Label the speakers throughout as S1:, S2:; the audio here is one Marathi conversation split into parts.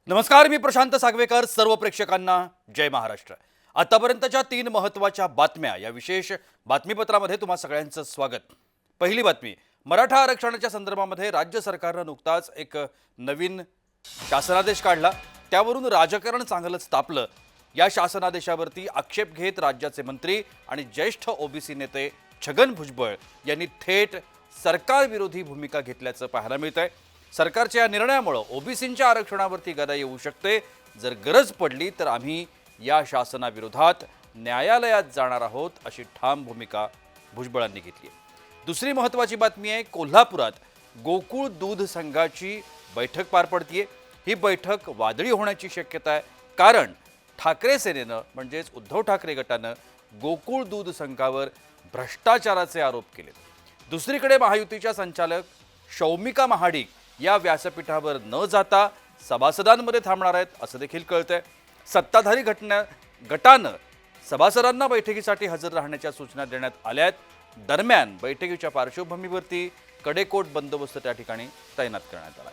S1: नमस्कार, मी प्रशांत सागवेकर. सर्व प्रेक्षकांना जय महाराष्ट्र. आतापर्यंतच्या 3 महत्त्वाच्या बातम्या या विशेष बातमीपत्रामध्ये तुम्हा सगळ्यांचं स्वागत. पहिली बातमी, मराठा आरक्षणाच्या संदर्भामध्ये राज्य सरकारनं नुकताच एक नवीन शासनादेश काढला. त्यावरून राजकारण चांगलंच तापलं. या शासनादेशावरती आक्षेप घेत राज्याचे मंत्री आणि ज्येष्ठ ओबीसी नेते छगन भुजबळ यांनी थेट सरकारविरोधी भूमिका घेतल्याचं पाहायला मिळतंय. सरकारच्या या निर्णयामुळे ओबीसींच्या आरक्षणावरती गदा येऊ शकते. जर गरज पडली तर आम्ही या शासनाविरोधात न्यायालयात जाणार आहोत, अशी ठाम भूमिका भुजबळांनी घेतली आहे. दुसरी महत्त्वाची बातमी आहे, कोल्हापुरात गोकुळ दूध संघाची बैठक पार पडतीये. ही बैठक वादळी होण्याची शक्यता आहे, कारण ठाकरे सेनेनं म्हणजेच उद्धव ठाकरे गटानं गोकुळ दूध संघावर भ्रष्टाचाराचे आरोप केले. दुसरीकडे महायुतीच्या संचालक शौमिका महाडिक या व्यासपीठावर न जाता सभासदांमध्ये थांबणार आहेत, असं देखील कळतंय. सत्ताधारी गटानं सभासदांना बैठकीसाठी हजर राहण्याच्या सूचना देण्यात आल्या आहेत. दरम्यान बैठकीच्या पार्श्वभूमीवरती कडेकोट बंदोबस्त त्या ठिकाणी तैनात करण्यात आला.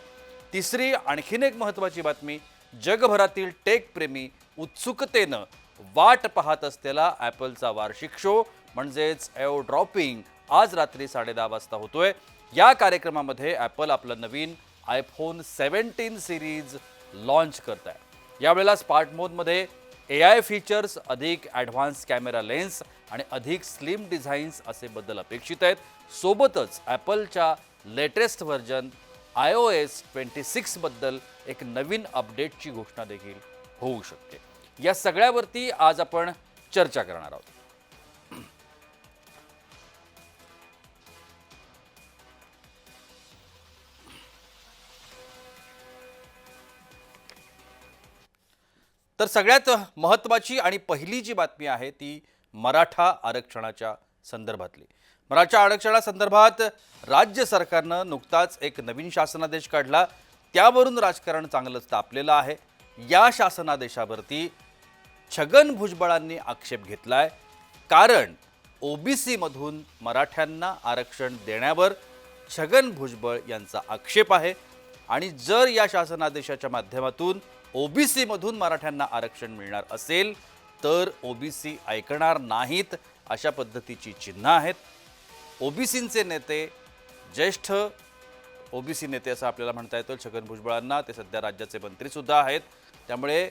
S1: तिसरी आणखीन एक महत्त्वाची बातमी, जगभरातील टेक प्रेमी उत्सुकतेनं वाट पाहत असलेला ॲपलचा वार्षिक शो म्हणजेच एअर ड्रॉपिंग आज रात्री 10:30 वाजता होतोय. या कार्यक्रमामध्ये ॲपल आपलं नवीन आयफोन 17 सिरीज लॉन्च करत आहे. यावेळेला स्मार्ट मोडमध्ये AI फीचर्स, अधिक ॲडव्हान्स कॅमेरा लेन्स आणि अधिक स्लिम डिझाईन्स असे बदल अपेक्षित आहेत. सोबतच ॲपलच्या लेटेस्ट व्हर्जन iOS 26 बद्दल एक नवीन अपडेटची घोषणा देखील होऊ शकते. या सगळ्यावरती आज आपण चर्चा करणार आहोत. तर सगळ्यात महत्त्वाची आणि पहिली जी बातमी आहे ती मराठा आरक्षणाच्या संदर्भातली. मराठा आरक्षणासंदर्भात राज्य सरकारनं नुकताच एक नवीन शासनादेश काढला. त्यावरून राजकारण चांगलंच तापलेलं आहे. या शासनादेशावरती छगन भुजबळांनी आक्षेप घेतलाय, कारण ओबीसीमधून मराठ्यांना आरक्षण देण्यावर छगन भुजबळ यांचा आक्षेप आहे. आणि जर या शासनादेशाच्या माध्यमातून ओबीसीमधून मराठ्यांना आरक्षण मिळणार असेल तर ओबीसी ऐकणार नाहीत, अशा पद्धतीची चिन्ह आहेत. ओबीसींचे नेते, ज्येष्ठ ओबीसी नेते असं आपल्याला म्हणता येतं छगन भुजबळांना. ते सध्या राज्याचे मंत्रीसुद्धा आहेत. त्यामुळे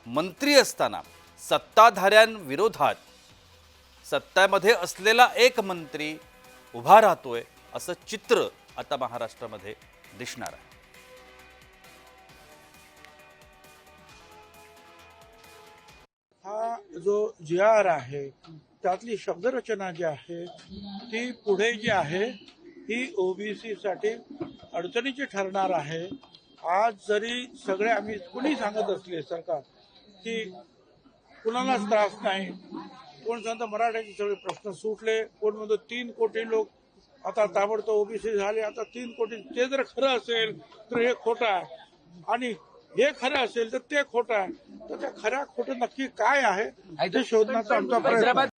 S1: मंत्री असताना सत्ताधाऱ्यांविरोधात सत्तेमध्ये असलेला एक मंत्री उभा राहतोय, असं चित्र आता महाराष्ट्रामध्ये दिसणार आहे.
S2: हा जो GR आहे त्यातली शब्दरचना जी आहे ती पुढे जी आहे ही ओबीसी साठी अडचणीची ठरणार आहे. आज जरी सगळे आम्ही कुणी सांगत असले सरकार की कुणालाच त्रास नाही, कोण सांगतं मराठ्याचे सगळे प्रश्न सुटले, कोण म्हणतो 3 कोटी लोक आता ताबडतोब ओबीसी झाले, आता 3 कोटी. ते जर खरं असेल तर हे खोटं आहे, आणि हे खरं असेल तर ते खोटं आहे. तर त्या खऱ्या खोटं नक्की काय आहे ते शोधण्याचा आमचा प्रयत्न आहे.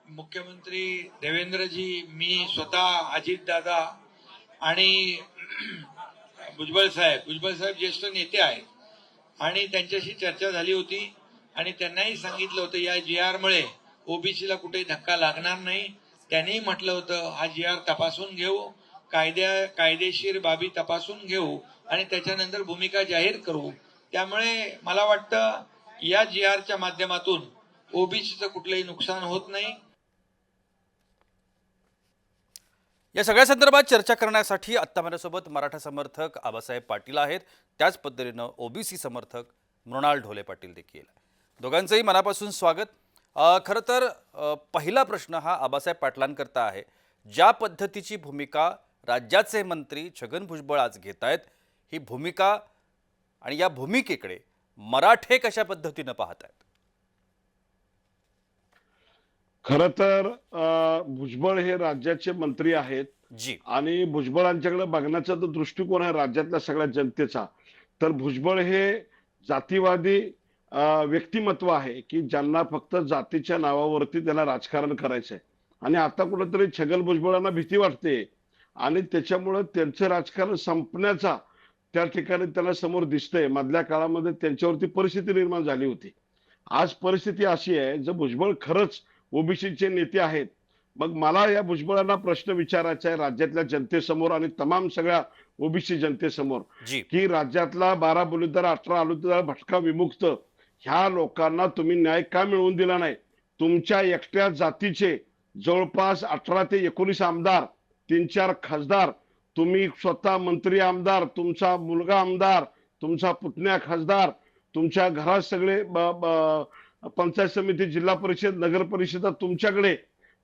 S3: मुख्यमंत्री देवेंद्रजी, मी स्वतः, अजितदादा आणि भुजबळ साहेब ज्येष्ठ नेते आहेत आणि त्यांच्याशी चर्चा झाली होती आणि त्यांनाही सांगितलं होतं या GR मुळे ओबीसीला कुठे धक्का लागणार नाही. त्यांनी म्हटलं होतं हा GR तपासून घेऊ, कायदेशीर बाबी तपासून घेऊ आणि त्याच्यानंतर भूमिका जाहीर करू. त्यामुळे मला वाटतं या GRच्या माध्यमातून ओबीसीचं कुठलंही नुकसान होत नाही.
S1: या सगळ्या संदर्भात चर्चा करण्यासाठी आत्ता माझ्यासोबत मराठा समर्थक आबासाहेब पाटील आहेत. त्याच पद्धतीनं ओबीसी समर्थक मृणाल ढोले पाटील देखील. दोघांचंही मनापासून स्वागत. खरं तर पहिला प्रश्न हा आबासाहेब पाटलांकरता आहे. ज्या पद्धतीची भूमिका राज्याचे मंत्री छगन भुजबळ आज घेत आहेत, ही भूमिका आणि या भूमिकेकडे मराठे कशा पद्धतीनं पाहत आहेत?
S4: खर तर भुजबळ हे राज्याचे मंत्री आहेत
S1: जी,
S4: आणि भुजबळांच्याकडे बघण्याचा जो दृष्टिकोन आहे राज्यातल्या सगळ्या जनतेचा, तर भुजबळ हे जातीवादी व्यक्तिमत्व आहे की ज्यांना फक्त जातीच्या नावावरती त्यांना राजकारण करायचंय. आणि आता कुठेतरी छगन भुजबळांना भीती वाटते आणि त्याच्यामुळं त्यांचं राजकारण संपण्याचा त्या ठिकाणी त्यांना समोर दिसतंय. मधल्या काळामध्ये त्यांच्यावरती परिस्थिती निर्माण झाली होती. आज परिस्थिती अशी आहे, जर भुजबळ खरंच ओबीसीचे नेते आहेत, मग मला या भुजबळांना प्रश्न विचारायचा आहे राज्यातल्या जनतेसमोर आणि तमाम सगळ्या ओबीसी जनतेसमोर,
S1: जी.
S4: की राज्यातला 12 बलुतेदार 18 आलुतेदार भटका विमुक्त ह्या लोकांना तुम्ही न्याय का मिळवून दिला नाही? तुमच्या एकट्या जातीचे जवळपास 18 ते 19 आमदार, 3-4 खासदार, तुम्ही स्वतः मंत्री आमदार, तुमचा मुलगा आमदार, तुमचा पुतण्या खासदार, तुमच्या घरात सगळे पंचायत समिती, जिल्हा परिषद, नगर परिषद तुमच्याकडे.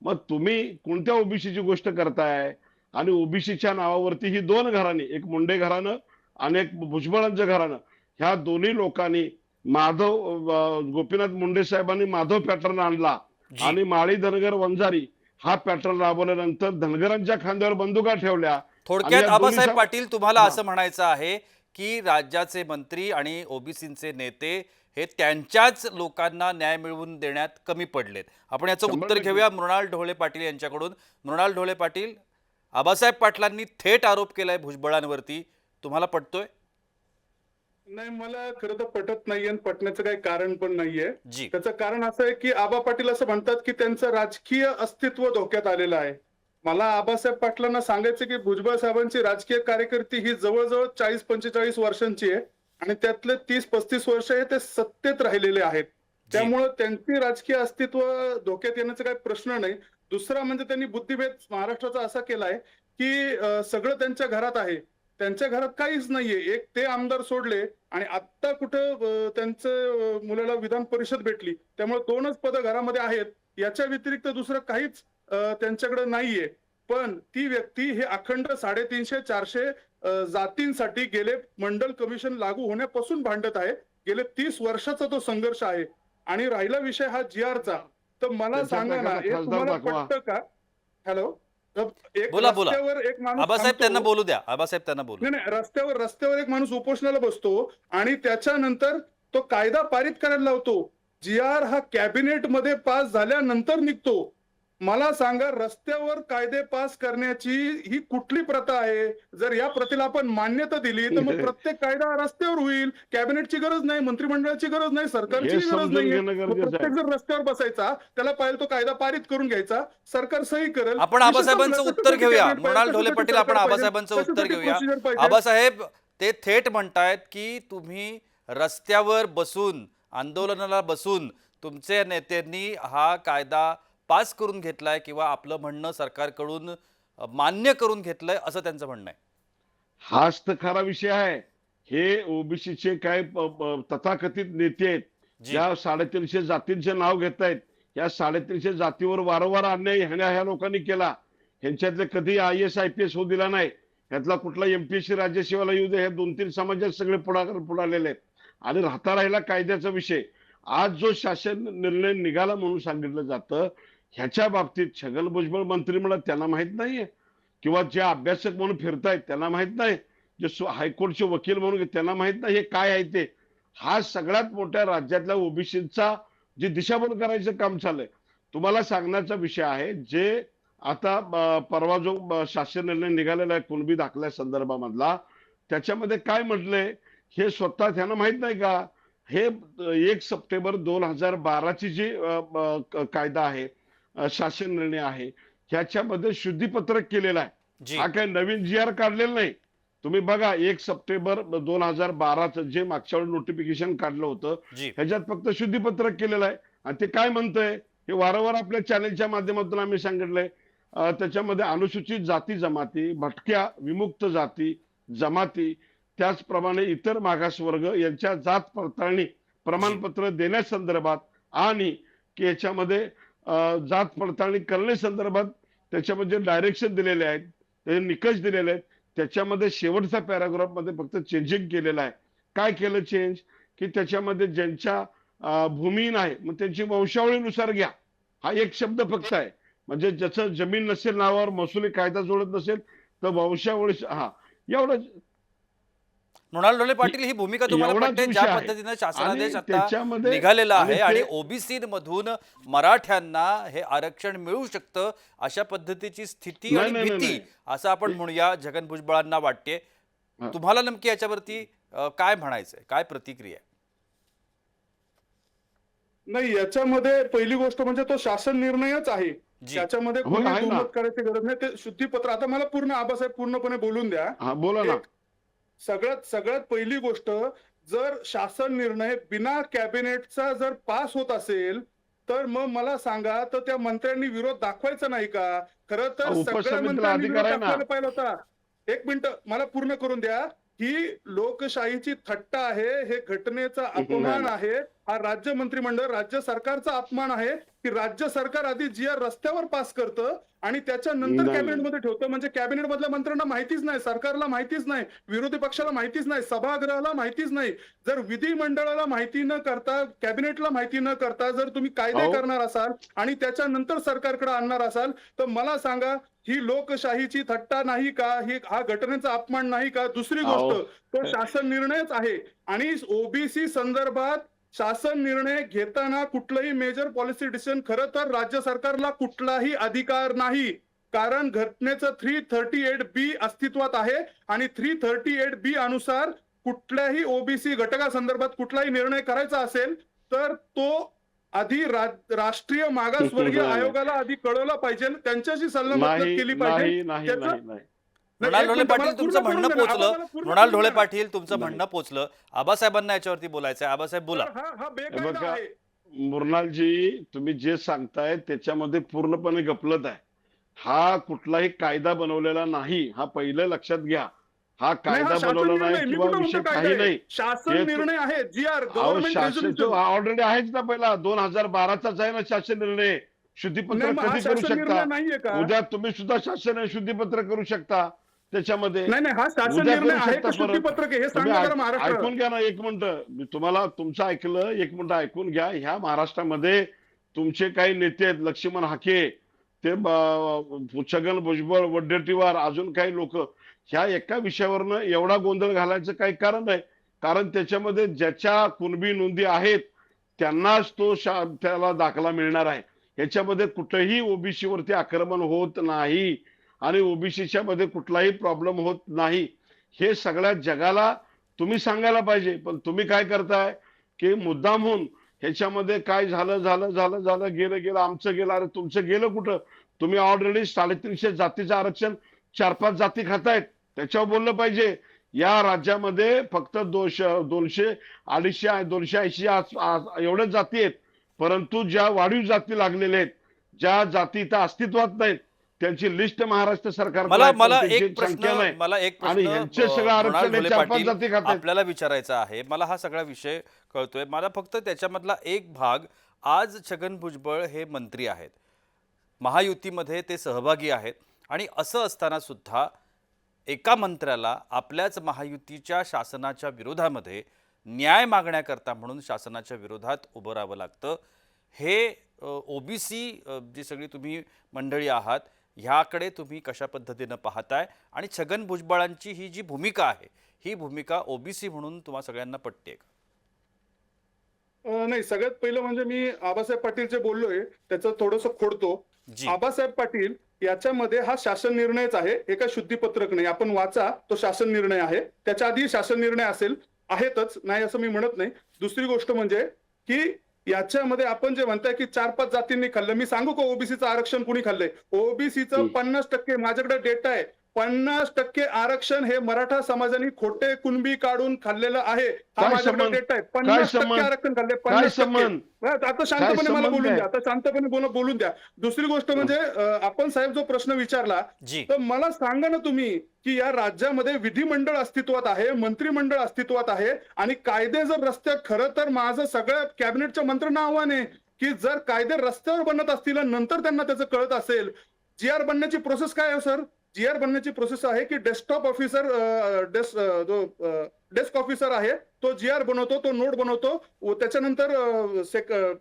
S4: मग तुम्ही कोणत्या ओबीसीची गोष्ट करताय? आणि ओबीसीच्या नावावरती ही दोन घराणी, एक मुंडे घराणं आणि एक भुजबळांचं घराणं, ह्या दोन्ही लोकांनी गोपीनाथ मुंडे साहेबांनी माधव पॅटर्न आणला
S1: जी.
S4: आणि माळी धनगर वंजारी हा पॅटर्न राबवल्यानंतर धनगरांच्या खांद्यावर बंदुका ठेवल्या. आणि
S1: थोडक्यात
S4: या
S1: आबासाहेब
S4: दोन्ही
S1: पाटील, तुम्हाला
S4: हा.
S1: असं म्हणायचं आहे की राज्याचे मंत्री आणि ओबीसीचे नेते हे त्यांच्याच लोकांना न्याय मिळवून देण्यात कमी पडलेत. आपण याचं
S4: 100%
S1: उत्तर घेऊया मृणाल ढोळे पाटील यांच्याकडून. मृणाल ढोळे पाटील, आबासाहेब पाटलांनी थेट आरोप केलाय भुजबळांवरती, तुम्हाला पटतोय?
S5: नाही, मला खरं तर पटत नाहीये आणि पटण्याचं काही कारण पण नाहीये.
S1: जी.
S5: त्याचं कारण असं आहे की आबा पाटील असं म्हणतात की त्यांचं राजकीय अस्तित्व धोक्यात आलेलं आहे. मला आबासाहेब पाटलांना सांगायचं की भुजबळ साहेबांची राजकीय कारकिर्दी ही जवळजवळ 40-45 वर्षांची आहे आणि त्यातले 30-35 वर्ष हे ते सत्तेत राहिलेले आहेत. त्यामुळे त्यांची राजकीय अस्तित्व धोक्यात येण्याचा काही प्रश्न नाही. दुसरा म्हणजे त्यांनी बुद्धिभेद महाराष्ट्राचा असा केलाय की सगळं त्यांच्या घरात आहे. त्यांच्या घरात काहीच नाहीये. एक ते आमदार सोडले आणि आता कुठं त्यांचं मुलाला विधान परिषद भेटली, त्यामुळे 2च पदं घरामध्ये आहेत. याच्या व्यतिरिक्त दुसरं काहीच त्यांच्याकडे नाहीये. पण ती व्यक्ती हे अखंड 350-400 जातींसाठी गेले मंडल कमिशन लागू होण्यापासून भांडत आहे. गेले 30 वर्षाचा तो संघर्ष आहे. आणि राहिला विषय हा जीआरचा, तर मला
S4: त्यांच्या
S5: सांगा ना,
S4: प्रकारात
S5: हे
S4: खासदार
S5: तुम्हाला
S4: दाखवा.
S5: पटतं का? हॅलो, एक
S1: बोला बोला.
S5: रस्त्यावर एक माणूस
S1: आबासाहेब
S5: थांबतो.
S1: त्यांना बोलू द्या. आबासाहेब त्यांना बोलू.
S5: नाही नाही, रस्त्यावर एक माणूस उपोषणाला बसतो आणि त्याच्यानंतर तो कायदा पारित करायला लावतो. जीआर हा कॅबिनेट मध्ये पास झाल्यानंतर निघतो. मला सांगा, रस्त्यावर कायदे पास करण्याची ही कुठली प्रथा आहे? जर या प्रथेला आपण मान्यता दिली तर मग प्रत्येक कायदा रस्त्यावर होईल. कॅबिनेटची गरज नाही, मंत्रिमंडळाची गरज नाही, सरकारची
S4: हे
S5: गरज
S4: समजून
S5: नाहीये.
S4: घेणं
S5: मग
S4: गरजेचं आहे.
S5: प्रत्येक जर रस्त्यावर बसायचा, त्याला पाहिजे तो कायदा पारित करून घ्यायचा, सरकार सही करेल.
S1: आपण
S5: विषय
S1: आबासाहेबांचं
S5: संपला.
S1: उत्तर
S5: कशासाठी
S1: घेऊया.
S5: cabinet पाहिजे?
S1: मृणाल ढोले
S5: कशासाठी
S1: पाटील, आपण
S5: सरकार पाहिजे?
S1: आबासाहेबांचं उत्तर
S5: कशासाठी
S1: घेऊया.
S5: procedure पाहिजे?
S1: आबासाहेब, ते थेट म्हणतायत की तुम्ही रस्त्यावर बसून, आंदोलनाला बसून तुमच्या नेत्यांनी हा कायदा पास करून घेतलाय किंवा आपलं म्हणणं सरकारकडून मान्य करून घेतलंय, असं त्यांचं म्हणणं आहे.
S4: हाच तर खरा विषय आहे. हे ओबीसीचे काय तथाकथित नेते आहेत,
S1: जी.
S4: ज्या 350 जातींचे नाव घेत आहेत. या 350 जातीवर वारंवार अन्याय ह्या लोकांनी केला. ह्यांच्यातले कधी IAS IPS होऊ दिला नाही. ह्यातला कुठला MPSC राज्यसेवेला येऊ दे, हे 2-3 समाजात सगळे पुढालेले आहेत. आणि राहिला कायद्याचा विषय. आज जो शासन निर्णय निघाला म्हणून सांगितलं जातं, ह्याच्या बाबतीत छगन भुजबळ मंत्रिमंडळ त्यांना माहित नाहीये, किंवा जे अभ्यासक म्हणून फिरतायत त्यांना माहित नाही, जे हायकोर्टचे वकील म्हणून त्यांना माहित नाही हे काय आहे ते. हा सगळ्यात मोठ्या राज्यातल्या ओबीसीचा जे दिशाभूल करायचं काम चाललंय. तुम्हाला सांगण्याचा विषय आहे, जे आता परवा जो शासन निर्णय निघालेला आहे कुणबी दाखल्या संदर्भामधला, त्याच्यामध्ये काय म्हटलंय हे स्वतः त्यांना माहित नाही का? हे 1 सप्टेंबर 2012ची जी कायदा आहे, शासन निर्णय आहे, ह्याच्यामध्ये शुद्धीपत्रक केलेलं आहे.
S1: जी.
S4: हा काय नवीन जीआर काढलेला नाही. तुम्ही बघा, 1 सप्टेंबर 2012चं जे मागच्या वेळी नोटिफिकेशन काढलं होतं,
S1: जी.
S4: ह्याच्यात फक्त शुद्धीपत्रक केलेलं आहे. आणि ते काय म्हणतंय हे वारंवार आपल्या चॅनलच्या माध्यमातून आम्ही सांगितलंय. त्याच्यामध्ये अनुसूचित जाती जमाती, भटक्या विमुक्त जाती जमाती, त्याचप्रमाणे इतर मागासवर्ग यांच्या जात पडताळणी प्रमाणपत्र देण्यासंदर्भात आणि की याच्यामध्ये जात पडताळणी करण्यासंदर्भात त्याच्यामध्ये डायरेक्शन दिलेले आहेत, ते निकष दिलेले आहेत. त्याच्यामध्ये शेवटचा पॅराग्राफ मध्ये फक्त चेंजिंग केलेलं आहे. काय केलं चेंज? की त्याच्यामध्ये ज्यांच्या भूमिहीन आहे मग त्यांची वंशावळीनुसार घ्या, हा एक शब्द फक्त आहे. म्हणजे ज्याचं जमीन नसेल नावावर, महसुली कायदा जोडत नसेल तर वंशावळी, हा एवढं.
S1: मृणाल ढोले पाटील, ही भूमिका तुम्हाला
S4: एवढाच
S1: पटते
S4: विषय
S1: ज्या
S4: आहे.
S1: पद्धतीनं
S4: आणि
S1: शासनादेश आता
S4: त्याच्यामध्ये-
S1: निघालेला
S4: आणि
S1: आहे आणि
S4: ते-
S1: ओबीसी मधून मराठ्यांना हे आरक्षण मिळू शकतं अशा पद्धतीची स्थिती
S4: नाही,
S1: आणि
S4: नाही, नाही,
S1: भीती
S4: नाही.
S1: असं आपण म्हणूया छगन भुजबळांना वाटते.
S4: हा.
S1: तुम्हाला नेमकी याच्यावरती काय म्हणायचंय, काय प्रतिक्रिया आहे?
S5: नाही, याच्यामध्ये पहिली गोष्ट म्हणजे तो शासन निर्णयच आहे.
S1: जी.
S5: त्याच्यामध्ये
S4: हो,
S5: कोणी
S4: आहे ना.
S5: दुमत करायची गरज नाही. ते शुद्धीपत्र, आता मला पूर्ण आबासाहेब पूर्णपणे बोलून द्या.
S4: हा, बोला ना.
S5: एक सगळ्यात पहिली गोष्ट, जर शासन निर्णय बिना कॅबिनेटचा जर पास होत असेल तर मग मला सांगा, तर त्या मंत्र्यांनी विरोध दाखवायचा नाही का? खरं तर सगळ्या
S4: उपसमितीला
S5: मंत्र्यांनी
S4: अधिकार
S5: विरोध
S4: आहे ना.
S5: दाखवायला पाहिजे होता. एक मिनिट मला पूर्ण करून द्या. ही लोकशाहीची थट्टा आहे, हे घटनेचा अपमान
S4: नाही.
S5: आहे, हा राज्य मंत्रिमंडळ राज्य सरकारचा अपमान आहे की राज्य सरकार आधी जी आर रस्त्यावर पास करतं आणि त्याच्यानंतर
S4: नाही.
S5: कॅबिनेटमध्ये ठेवतं. म्हणजे कॅबिनेट मधल्या मंत्र्यांना माहितीच नाही, सरकारला माहितीच नाही, विरोधी पक्षाला माहितीच नाही, सभागृहाला माहितीच नाही. जर विधिमंडळाला माहिती न करता, कॅबिनेटला माहिती न करता जर तुम्ही कायदे
S4: अहो.
S5: करणार असाल आणि त्याच्यानंतर सरकारकडे आणणार असाल तर मला सांगा, ही लोकशाहीची थट्टा नाही का? हा घटनेचा अपमान नाही का? दुसरी
S4: अहो.
S5: गोष्ट, तो शासन निर्णयच आहे आणि ओबीसी संदर्भात शासन निर्णय घेताना कुठलंही मेजर पॉलिसी डिसिजन खरं तर राज्य सरकारला कुठलाही अधिकार नाही. कारण घटनेचं 338B अस्तित्वात आहे आणि 338B अनुसार कुठल्याही ओबीसी घटकासंदर्भात कुठलाही निर्णय करायचा असेल तर तो आधी राष्ट्रीय मागासवर्गीय
S4: नाही.
S5: आयोगाला आधी कळवला पाहिजे, त्यांच्याशी सल्लामसलत
S4: नाही
S5: केली पाहिजे.
S4: नाही नाही
S5: त्याचं-
S4: नाही नाही.
S1: मृणाल
S5: एक
S1: ढोले
S5: मिनिट, मला
S1: पाटील, तुमचं
S5: पूर्ण करून
S1: म्हणणं
S5: द्या ना.
S1: पोचलं.
S5: मला पूर्ण
S1: मृणाल
S5: करून
S1: ढोले
S5: द्या ना.
S1: पाटील, तुमचं म्हणणं पोचलं. आबासाहेबांना याच्यावरती बोलायचं आहे. आबासाहेब बोला.
S5: तर हा
S4: हे
S5: बेकायदा
S4: बघा,
S5: आहे.
S4: मृणालजी, तुम्ही जे सांगताय त्याच्यामध्ये पूर्णपणे गफलत आहे. हा कुठलाही कायदा बनवलेला नाही, हा पहिलं लक्षात घ्या. हा
S5: नाही,
S4: कायदा
S5: हा शासन
S4: बनवला
S5: निर्णय.
S4: नाही
S5: मी
S4: किंवा
S5: कुठं
S4: विषय
S5: म्हणतो
S4: काही
S5: कायदा आहे?
S4: नाही.
S5: शासन
S4: हे
S5: निर्णय आहे, जी आर
S4: अहो,
S5: गव्हर्नमेंट
S4: शासन
S5: रेझोल्युशन.
S4: ऑलरेडी आहेच ना. पहिला 2012चाच आहे ना शासन निर्णय. शुद्धीपत्र
S5: नाही, मग हा
S4: कधी करू
S5: शासन निर्णय
S4: शकता?
S5: नाहीये का?
S4: उद्या तुम्ही सुद्धा शासन शुद्धीपत्र करू शकता त्याच्यामध्ये.
S5: नाही, हा शासन
S4: उद्या
S5: निर्णय
S4: करू
S5: आहे
S4: शकता
S5: का
S4: परत.
S5: शुद्धीपत्रक आहे? हे
S4: तुम्ही
S5: सांगा बरं महाराष्ट्र.
S4: ऐकून घ्या ना एक मिनिट. मी तुम्हाला तुमचं ऐकलं, एक मिनिट ऐकून घ्या. ह्या महाराष्ट्रामध्ये तुमचे काही नेते आहेत, लक्ष्मण हाके, ते छगन भुजबळ, वडेट्टीवार, अजून काही लोक, ह्या एका विषयावरनं एवढा गोंधळ घालायचं काही कारण नाही. कारण त्याच्यामध्ये ज्याच्या कुणबी नोंदी आहेत त्यांनाच तो त्याला दाखला मिळणार आहे. ह्याच्यामध्ये कुठेही ओबीसी वरती आक्रमण होत नाही आणि ओबीसीच्या मध्ये कुठलाही प्रॉब्लेम होत नाही. हे सगळ्या जगाला तुम्ही सांगायला पाहिजे. पण तुम्ही काय करताय की मुद्दामहून ह्याच्यामध्ये काय झालं गेलं आमचं गेलं. अरे तुमचं गेलं कुठं? तुम्ही ऑलरेडी 350 जातीचं आरक्षण 4-5 जाती खातायत, त्याच्यावर बोललं पाहिजे. या राज्यामध्ये फक्त 200, 250, 280 एवढ्याच जाती आहेत. परंतु ज्या वाढीव जाती लागलेल्या आहेत, ज्या जाती इथं अस्तित्वात नाहीत, त्यांची लिस्ट महाराष्ट्र सरकार
S1: मला एक
S4: आणि
S1: प्रश्न
S4: ह्यांचे सगळं
S1: मृणाल
S4: आरक्षण
S1: ढोले
S4: 4-5
S1: पाटील,
S4: जाती खातात.
S1: आपल्याला विचारायचा आहे. मला हा सगळा विषय कळतोय. मला फक्त त्याच्यामधला एक भाग, आज छगन भुजबळ हे मंत्री आहेत, महायुतीमध्ये ते सहभागी आहेत आणि असं असताना सुद्धा एका मंत्र्याला आपल्याच महायुतीच्या शासनाच्या विरोधामध्ये न्याय मागण्याकरता म्हणून शासनाच्या विरोधात उभं राहावं लागतं. हे ओबीसी जी सगळी तुम्ही मंडळी आहात, ह्याकडे तुम्ही कशा पद्धतीनं पाहताय आणि छगन भुजबळांची ही जी भूमिका आहे, ही भूमिका ओबीसी म्हणून तुम्हा सगळ्यांना पटते का?
S5: नाही, सगळ्यात पहिलं म्हणजे मी आबासाहेब पाटील जे बोललोय त्याचं थोडंसं खोडतो.
S1: जी.
S5: आबासाहेब पाटील याच्यामध्ये हा शासन निर्णयच आहे, हे काय शुद्धीपत्रक नाही. आपण वाचा, तो शासन निर्णय आहे. त्याच्या आधी शासन निर्णय असेल, आहेतच, नाही असं मी म्हणत नाही. दुसरी गोष्ट म्हणजे की याच्यामध्ये आपण जे म्हणताय की 4-5 जातींनी खाल्लं, मी सांगू का ओबीसीचं आरक्षण कुणी खाल्लंय? ओबीसीचं 50%, माझ्याकडे डेटा आहे, 50% आरक्षण हे मराठा समाजाने खोटे कुणबी काढून खाल्लेलं आहे. हा
S4: काय
S5: माझ्याकडे
S4: संबंध?
S5: डेटा आहे.
S4: काय
S5: 50%
S4: संबंध?
S5: आरक्षण खाल्ले.
S4: काय
S5: 50%.
S4: संबंध?
S5: आता शांतपणे मला
S4: संबंध
S5: बोलून
S4: आहे?
S5: द्या. आता शांतपणे बोलून द्या. दुसरी गोष्ट म्हणजे आपण साहेब जो प्रश्न विचारला,
S1: जी.
S5: तर मला सांगा ना तुम्ही की या राज्यामध्ये विधिमंडळ अस्तित्वात आहे, मंत्रिमंडळ अस्तित्वात आहे आणि कायदे जर रस्त्यात, खरं तर माझं सगळ्या कॅबिनेटच्या मंत्र्यांना आव्हान आहे की जर कायदे रस्त्यावर बनत असतील आणि नंतर त्यांना त्याचं कळत असेल, जी आर बनण्याची प्रोसेस काय आहे सर? जी आर बनण्याची प्रोसेस आहे की डेस्कटॉप ऑफिसर, डेस्क ऑफिसर आहे, तो जी आर बनवतो, तो नोट बनवतो, त्याच्यानंतर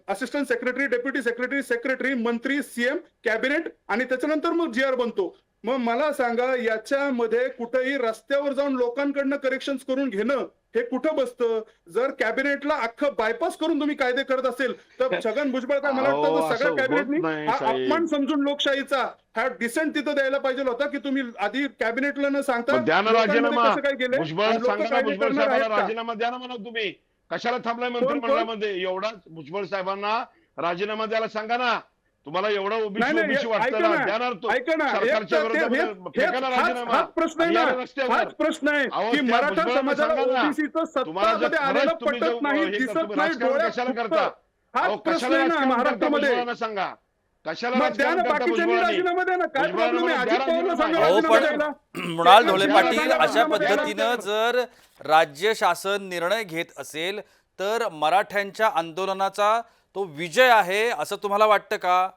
S5: assistant secretary, deputy secretary, secretary, मंत्री, सीएम, कॅबिनेट आणि त्याच्यानंतर मग जी आर बनतो. मग मला सांगा, याच्यामध्ये कुठेही रस्त्यावर जाऊन लोकांकडनं करेक्शन करून घेणं हे कुठं बसतं? जर कॅबिनेटला अख्खं बायपास करून तुम्ही कायदे करत असेल तर छगन भुजबळ काय, मला
S4: अहो,
S5: वाटतं
S4: असं
S5: सगळ्या
S4: होत
S5: कॅबिनेटनी
S4: नाही,
S5: हा
S4: साहेब.
S5: अपमान समजून लोकशाहीचा हा डिसेंट तिथं द्यायला पाहिजे होता की तुम्ही आधी कॅबिनेटला न सांगता
S4: मग द्या ना
S5: लोकांमध्ये
S4: राजीनामा.
S5: कसं काय गेले
S4: भुजबळ
S5: आणि लोक
S4: सांगा ना,
S5: कायदे
S4: भुजबळ
S5: करणार आहेत
S4: साहेबांना
S5: का?
S4: राजीनामा द्या ना म्हणा तुम्ही. कशाला थांबलाय मंत्रिमंडळामध्ये? एवढाच भुजबळ साहेबांना राजीनामा द्यायला सांगा ना. तुम्हाला एवढा
S5: नाही
S4: ओबीसी
S5: नाही,
S4: वाटतं
S5: ऐका
S4: ना,
S5: ना,
S4: द्या ना तो
S5: ऐका ना,
S4: सरकारच्या विरोधामध्ये फेका ना राजीनामा.
S5: हाच प्रश्न आहे
S4: आणि या
S5: ना,
S4: रस्त्यावर
S5: हाच प्रश्न आहे
S4: अहो,
S5: की
S4: त्या
S5: मराठा
S4: भुजबळांना
S5: समाजाला
S4: सांगा ना.
S5: ओबीसीचं
S4: तुम्हाला जर
S5: सत्तामध्ये आलेलं
S4: खरंच तुम्ही
S5: पटत नाही,
S4: हे
S5: दिसत
S4: तुम्ही
S5: नाही,
S4: राजकारण
S5: डोळ्यात
S4: कशाला
S5: फुटतं.
S4: करता?
S5: हाच
S4: अहो,
S5: प्रश्न
S4: कशाला
S5: आहे ना
S4: राजकारण करता
S5: महाराष्ट्रामध्ये.
S4: भुजबळांना सांगा. कशाला
S5: मग द्या
S4: राजकारण
S5: ना,
S4: करता
S5: बाकीच्यांनी
S4: भुजबळांनी?
S5: राजीनामा द्या ना, काय
S4: भुजबळांना
S5: प्रॉब्लेम आहे?
S4: म्हणा,
S5: अजित
S4: द्या
S5: पवारला सांगा
S4: राजीनामा.
S1: अहो
S5: राजीनामा
S1: पण
S5: द्यायला.
S1: मृणाल
S5: त्या
S1: ढोले
S5: द्या
S1: पाटील,
S5: राजीनामा
S1: अशा
S5: द्यायला.
S1: पद्धतीनं जर राज्य शासन निर्णय घेत असेल तर मराठ्यांच्या आंदोलनाचा तो विजय आहे असं तुम्हाला वाटतं का?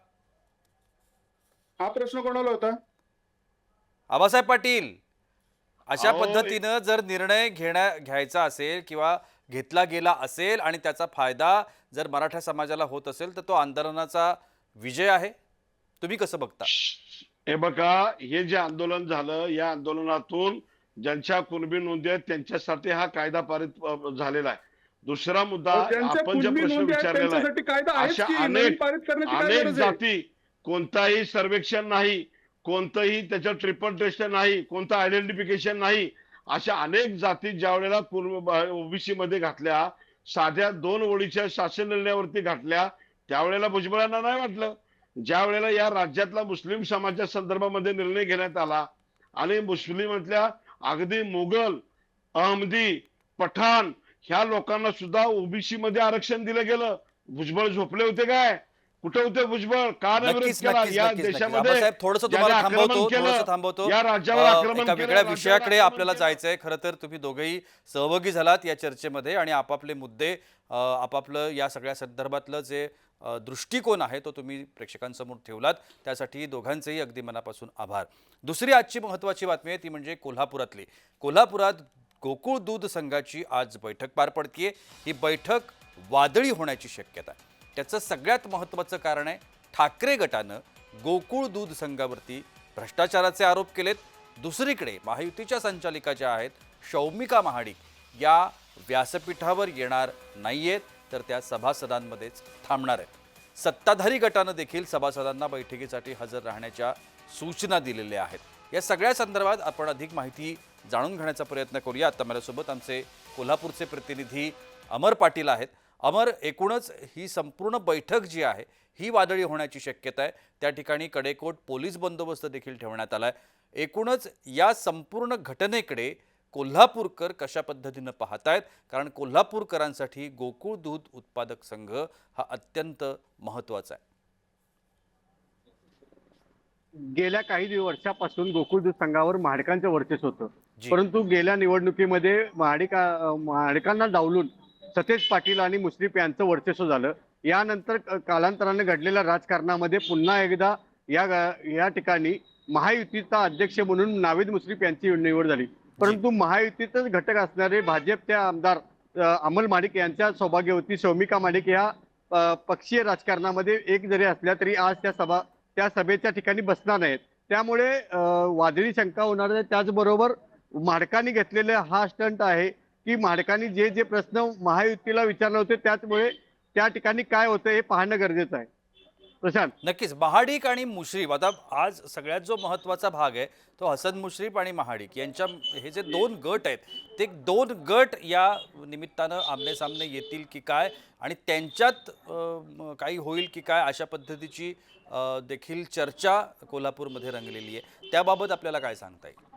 S5: हा प्रश्न कोणाला होता?
S1: आबासाहेब पाटील, अशा
S4: अहो,
S1: पद्धतीनं जर निर्णय घ्यायचा असेल किंवा घेतला गेला असेल आणि त्याचा फायदा जर मराठा समाजाला होत असेल तर तो आंदोलनाचा विजय आहे. तुम्ही कसं बघता?
S4: हे बघा, हे जे आंदोलन झालं, या आंदोलनातून ज्यांच्या कुणबी नोंदी आहेत त्यांच्यासाठी हा कायदा पारित झालेला आहे. दुसरा मुद्दा,
S5: ज्यांच्या
S4: आपण जो
S5: कुणबी
S4: प्रश्न
S5: नोंदी आहेत
S4: विचारलेला आहे,
S5: त्यांच्यासाठी कायदा आहेच
S4: अशा
S5: की, नवीन
S4: अनेक
S5: पारित करण्याची काय
S4: अनेक
S5: गरज आहे?
S4: जाती, कोणताही सर्वेक्षण नाही, कोणतंही त्याचं ट्रिपल टेस्ट नाही, कोणतं आयडेंटिफिकेशन नाही, अशा अनेक जाती ज्या वेळेला ओबीसी मध्ये घातल्या, साध्या 2 ओळीच्या शासन निर्णयावरती घातल्या, त्यावेळेला भुजबळांना नाही वाटलं. ज्या वेळेला या राज्यातला मुस्लिम समाजाच्या संदर्भामध्ये निर्णय घेण्यात आला आणि मुस्लिमातल्या अगदी मुघल, अहमदी, पठाण ह्या लोकांना सुद्धा ओबीसी मध्ये आरक्षण दिलं गेलं. भुजबळ झोपले होते काय? कुठे होते भुजबळ? का नाही विरोध
S1: नक्कीच
S4: केला?
S1: नक्कीच
S4: या
S1: नक्कीच नक्कीच.
S4: देशामध्ये
S1: आबासाहेब, थोडंसं
S4: ज्याने
S1: तुम्हाला
S4: आक्रमण
S1: थांबवतो,
S4: केलं,
S1: थोडंसं थांबवतो.
S4: या राज्यावर आक्रमण
S1: एका
S4: केलं,
S1: वेगळ्या
S4: राज्यावर
S1: विषयाकडे
S4: आक्रमण
S1: आपल्याला
S4: केलं.
S1: जायचंय. खरं तर तुम्ही दोघेही सहभागी झालात या चर्चेमध्ये आणि आपापले मुद्दे, आपापलं या सगळ्या संदर्भातलं जे दृष्टिकोन आहे तो तुम्ही प्रेक्षकांसमोर ठेवलात. त्यासाठी दोघांचेही अगदी मनापासून आभार. दुसरी आजची महत्त्वाची बातमी आहे ती म्हणजे कोल्हापुरातली. कोल्हापुरात गोकुळ दूध संघाची आज बैठक पार पडतीये. ही बैठक वादळी होण्याची शक्यता आहे. त्याचं सगळ्यात महत्त्वाचं कारण आहे ठाकरे गटानं गोकुळ दूध संघावरती भ्रष्टाचाराचे आरोप केलेत. दुसरीकडे महायुतीच्या संचालिका ज्या आहेत शौमिका महाडिक या व्यासपीठावर येणार नाहीयेत, तर त्या सभासदांमध्येच थांबणार आहेत. सत्ताधारी गटानं देखील सभासदांना बैठकीसाठी हजर राहण्याच्या सूचना दिलेल्या आहेत. या सगळ्या संदर्भात आपण अधिक माहिती जाणून घेण्याचा प्रयत्न करूया. आता माझ्यासोबत आमचे कोल्हापूरचे प्रतिनिधी अमर पाटील आहेत. अमर, एकूणच ही संपूर्ण बैठक जी आहे ही वादळी होण्याची शक्यता आहे. त्या ठिकाणी कडेकोट पोलीस बंदोबस्त देखील ठेवण्यात आला आहे. एकूणच या संपूर्ण घटनेकडे कोल्हापूरकर कशा पद्धतीनं पाहतायत? कारण कोल्हापूरकरांसाठी गोकुळ दूध उत्पादक संघ हा अत्यंत महत्त्वाचा आहे.
S6: गेल्या काही वर्षापासून गोकुळ दूध संघावर महाडिकांचं वर्चस्व होतं,
S1: जी.
S6: परंतु गेल्या निवडणुकीमध्ये महाडिकांना डावलून सतेज पाटील आणि मुश्रीफ यांचं वर्चस्व झालं. यानंतर कालांतराने घडलेल्या राजकारणामध्ये पुन्हा एकदा या ठिकाणी महायुतीचा अध्यक्ष म्हणून नावेद मुश्रीफ यांची निवड झाली. परंतु महायुतीतच घटक असणारे भाजपचे आमदार अमल माडिक यांच्या सौभाग्यवती शौमिका माडिक या पक्षीय राजकारणामध्ये एक जरी असल्या तरी आज त्या सभेच्या ठिकाणी बसणार नाहीत. त्यामुळे वादळी शंका होणार आहे. त्याचबरोबर महाडकांनी घेतलेला हा स्टंट आहे की महाडकांनी जे जे प्रश्न महायुतीला विचारले होते त्यामुळे त्या ठिकाणी काय होतं हे पाहणं गरजेचं आहे. प्रशांत,
S1: नक्कीच महाडिक आणि मुश्रीफ, आता आज सगळ्यात जो महत्त्वाचा भाग आहे तो हसन मुश्रीफ आणि महाडिक यांच्या हे जे 2 गट आहेत ते 2 गट या निमित्तानं आमने सामने येतील की काय आणि त्यांच्यात काही होईल की काय अशा पद्धतीची देखील चर्चा कोल्हापूरमध्ये रंगलेली आहे. त्याबाबत आपल्याला काय सांगता येईल?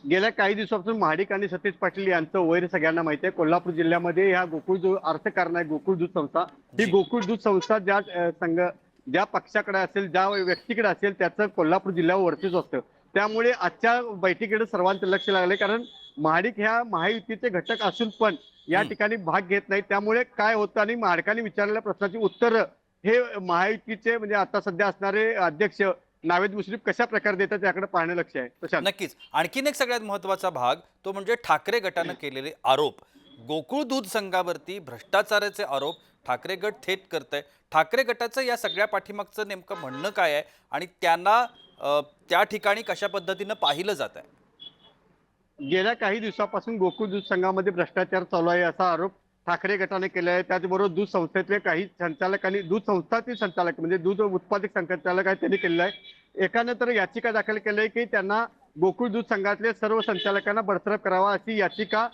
S6: गेल्या काही दिवसापासून महाडिक आणि सतेज पाटील यांचं वैर सगळ्यांना माहिती आहे. कोल्हापूर जिल्ह्यामध्ये ह्या गोकुळ दूध अर्थकारण आहे गोकुळ दूध संस्था. ही गोकुळ दूध संस्था ज्या पक्षाकडे असेल, ज्या व्यक्तीकडे असेल त्याचं कोल्हापूर जिल्ह्यावर वर्चस्व असतं. त्यामुळे आजच्या बैठकीकडे सर्वांचं लक्ष लागलंय, कारण महाडिक ह्या महायुतीचे घटक असून पण या ठिकाणी भाग घेत नाही. त्यामुळे काय होतं आणि महाडिकांनी विचारलेल्या प्रश्नाची उत्तरं हे महायुतीचे म्हणजे आता सध्या असणारे अध्यक्ष नावेद मुश्रीफ कशा प्रकारे देतात त्याकडे पाहणं लक्ष आहे. प्रशांत,
S1: नक्कीच. आणखीन एक सगळ्यात महत्त्वाचा भाग तो म्हणजे ठाकरे गटानं केलेले आरोप. गोकुळ दूध संघावरती भ्रष्टाचाराचे आरोप ठाकरे गट थेट करतंय. ठाकरे गटाचं या सगळ्या पाठीमागचं नेमकं म्हणणं काय आहे आणि त्यांना त्या ठिकाणी कशा पद्धतीनं पाहिलं जात आहे?
S6: गेल्या काही दिवसापासून गोकुळ दूध संघामध्ये भ्रष्टाचार चालू आहे असा आरोप ठाकरे गटाने केला आहे. त्याचबरोबर दूध संस्थेतले काही संचालकांनी, दूध संस्थातील संचालक म्हणजे दूध उत्पादक संचालक आहेत, त्यांनी केलेलं आहे. एकानं तर याचिका दाखल केली आहे की त्यांना गोकुळ दूध संघातले सर्व संचालकांना बडतर्फ करावा अशी याचिका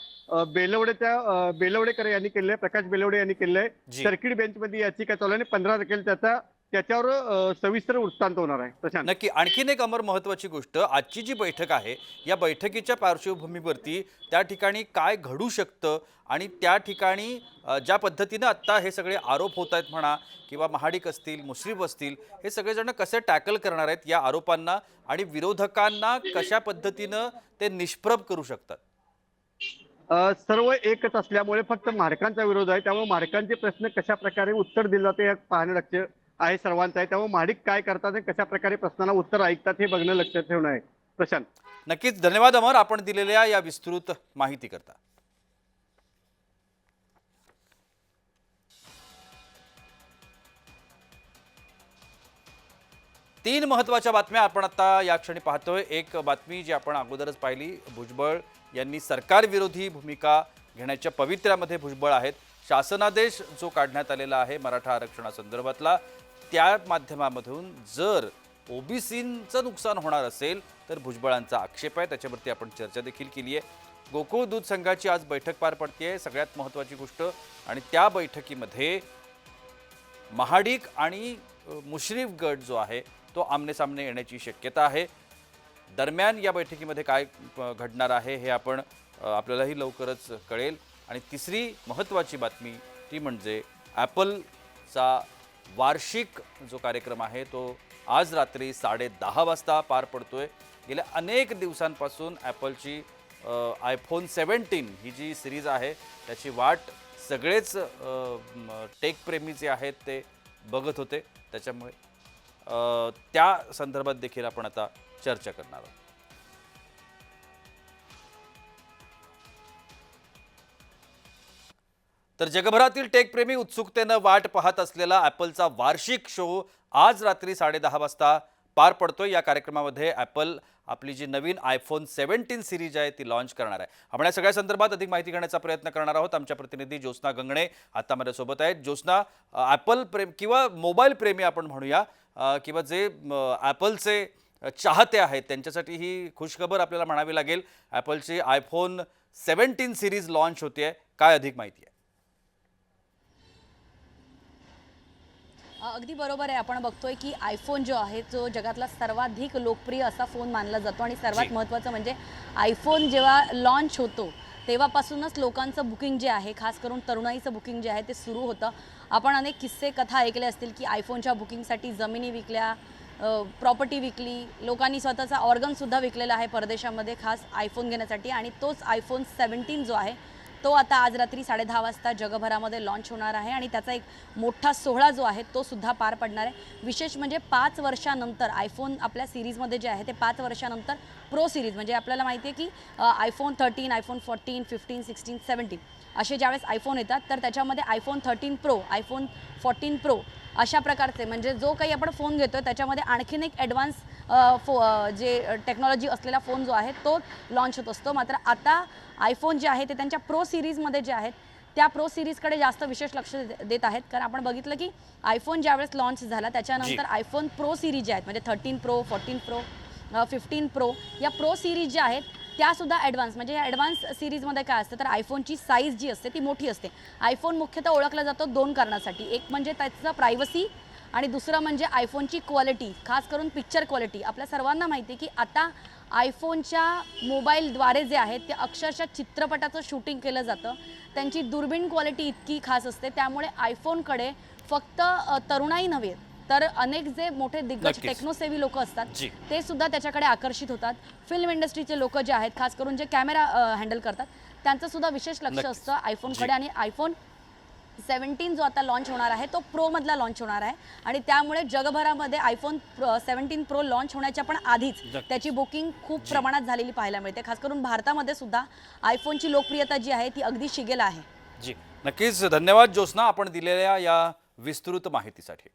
S6: बेलवडेकर यांनी केली आहे, प्रकाश बेलवडे यांनी केली आहे.
S1: जी.
S6: सर्किट बेंचमध्ये याचिका चालू आहे आणि 15 तारखेला त्याच्यावर सविस्तर वृत्तांत होणार आहे. प्रशांत,
S1: नक्की. आणखीन एक अमर महत्वाची गोष्ट, आजची जी बैठक आहे या बैठकीच्या पार्श्वभूमीवरती त्या ठिकाणी काय घडू शकतं आणि त्या ठिकाणी ज्या पद्धतीनं आत्ता हे सगळे आरोप होत आहेत म्हणा किंवा महाडिक असतील, मुश्रीफ असतील, हे सगळेजण कसे टॅकल करणार आहेत या आरोपांना आणि विरोधकांना कशा पद्धतीनं ते निष्प्रभ करू शकतात?
S6: सर्व एकच असल्यामुळे फक्त महाडकांचा विरोध आहे, त्यामुळे महाडकांचे प्रश्न कशा प्रकारे उत्तर दिलं जाते हे पाहणं लक्ष आहे सर्वांचं आहे. त्यामुळे महाडिक काय करतात आणि कशा प्रकारे प्रश्नांना उत्तर ऐकतात हे बघणं लक्षात ठेवणं आहे. प्रशांत,
S1: नक्कीच धन्यवाद अमर, आपण दिलेल्या या विस्तृत माहिती करता. तीन महत्त्वाच्या बातम्या आपण आता या क्षणी पाहतोय. एक बातमी जी आपण अगोदरच पाहिली, भुजबळ यांनी सरकारविरोधी भूमिका घेण्याच्या पवित्र्यामध्ये भुजबळ आहेत. शासनादेश जो काढण्यात आलेला आहे मराठा आरक्षणासंदर्भातला, त्या माध्यमामधून जर ओबीसींचं नुकसान होणार असेल तर भुजबळांचा आक्षेप आहे. त्याच्यावरती आपण चर्चा देखील केली आहे. गोकुळ दूध संघाची आज बैठक पार पडते, सगळ्यात महत्त्वाची गोष्ट. आणि त्या बैठकीमध्ये महाडिक आणि मुश्रीफ गट जो आहे तो आमनेसामने येण्याची शक्यता आहे. दरम्यान या बैठकीमध्ये काय घडणार आहे हे आपण आपल्यालाही लवकरच कळेल. आणि तिसरी महत्त्वाची बातमी ती म्हणजे ॲपलचा वार्षिक जो कार्यक्रम आहे तो आज रात्री 10:30 वाजता पार पडतोय. गेल्या अनेक दिवसांपासून ॲपलची आयफोन 17 ही जी सिरीज आहे त्याची वाट सगळेच टेकप्रेमी जे आहेत ते बघत होते. त्याच्यामुळे त्या संदर्भात देखील आपण आता चर्चा करणार आहोत. तर जगभरातील टेकप्रेमी उत्सुकतेनं वाट पाहत असलेला ॲपलचा वार्षिक शो आज रात्री 10:30 वाजता पार पडतोय. या कार्यक्रमामध्ये ॲपल आपली जी नवीन आयफोन 17 सिरीज आहे ती लॉन्च करणार आहे. आपण या सगळ्या संदर्भात अधिक माहिती घेण्याचा प्रयत्न करणार आहोत. आमच्या प्रतिनिधी ज्योत्स्ना गंगणे आता माझ्यासोबत आहेत. ज्योत्स्ना, ॲपल प्रेम किंवा मोबाईल प्रेमी आपण म्हणूया किंवा जे ॲपलचे चाहते आहेत त्यांच्यासाठी ही खुशखबर आपल्याला म्हणावी लागेल. ॲपलची आयफोन 17 सिरीज लॉन्च होते. काय अधिक माहिती आहे?
S7: अगदी बरोबर आहे. आपण बघतोय की आयफोन जो आहे तो जगातला सर्वाधिक लोकप्रिय असा फोन मानला जातो आणि सर्वात महत्त्वाचं म्हणजे आयफोन जेव्हा लॉन्च होतो तेव्हापासूनच लोकांचं बुकिंग जे आहे, खास करून तरुणाईचं बुकिंग जे आहे ते सुरू होतं. आपण अनेक किस्से कथा ऐकले असतील की आयफोनच्या बुकिंगसाठी जमिनी विकल्या, प्रॉपर्टी विकली, लोकांनी स्वतःचा ऑर्गनसुद्धा विकलेला आहे परदेशामध्ये खास आयफोन घेण्यासाठी. आणि तोच आयफोन 17 जो आहे तो आता आज रात्री 10:30 वाजता जगभरामध्ये लॉन्च होणार आहे आणि त्याचा एक मोठा सोहळा जो आहे तो सुद्धा पार पडणार आहे. विशेष म्हणजे 5 वर्षानंतर आयफोन आपल्या सिरीजमध्ये जे आहे ते 5 वर्षानंतर प्रो सिरीज म्हणजे आपल्याला माहिती आहे की आयफोन 13, आयफोन 14, 15, 16, 17 असे ज्यावेळेस आयफोन येतात तर त्याच्यामध्ये आयफोन 13 प्रो, आयफोन 14 प्रो अशा प्रकारचे म्हणजे जो काही आपण फोन घेतो त्याच्यामध्ये आणखीन एक ॲडव्हान्स जे टेक्नॉलॉजी असलेला फोन जो आहे तो लॉन्च होत असतो. मात्र आता आयफोन जे आहे ते त्यांच्या प्रो सिरीजमध्ये जे आहेत त्या प्रो सिरीजकडे जास्त विशेष लक्ष देत आहेत. कारण आपण बघितलं की आयफोन ज्यावेळेस लॉन्च झाला त्याच्यानंतर आयफोन प्रो सिरीज जे आहेत म्हणजे 13 प्रो, 14 प्रो, 15 प्रो या प्रो सिरीज ज्या आहेत त्यासुद्धा ॲडव्हान्स म्हणजे या ॲडव्हान्स सिरीजमध्ये काय असतं तर आयफोनची साईज जी असते ती मोठी असते. आयफोन मुख्यतः ओळखला जातो 2 कारणासाठी. एक म्हणजे त्याचं प्रायव्हसी आणि दुसरं म्हणजे आयफोनची क्वालिटी, खास करून पिक्चर क्वालिटी. आपल्या सर्वांना माहिती आहे की आता आयफोनच्या मोबाईलद्वारे जे आहेत ते अक्षरशः चित्रपटाचं शूटिंग केलं जातं. त्यांची दुर्बीण क्वालिटी इतकी खास असते त्यामुळे आयफोनकडे फक्त तरुणाई नव्हे तर अनेक जे मोठे दिग्गज टेक्नोसेवी लोक असतात ते सुद्धा त्याच्याकडे आकर्षित होतात. फिल्म इंडस्ट्रीचे लोक जे आहेत खास करून जे कॅमेरा हँडल करतात त्यांचं सुद्धा विशेष लक्ष असतं आयफोनकडे. आणि आयफोन 17 जो आता लॉन्च होणार आहे तो प्रोमधला लॉन्च होणार आहे आणि त्यामुळे जगभरामध्ये आयफोन 17 प्रो लॉन्च होण्याच्या पण आधीच त्याची बुकिंग खूप प्रमाणात झालेली पाहायला मिळते. खास करून भारतामध्ये सुद्धा आयफोनची लोकप्रियता जी आहे ती अगदी शिगेला आहे.
S1: जी नक्कीच धन्यवाद ज्योत्स्ना, आपण दिलेल्या या विस्तृत माहितीसाठी.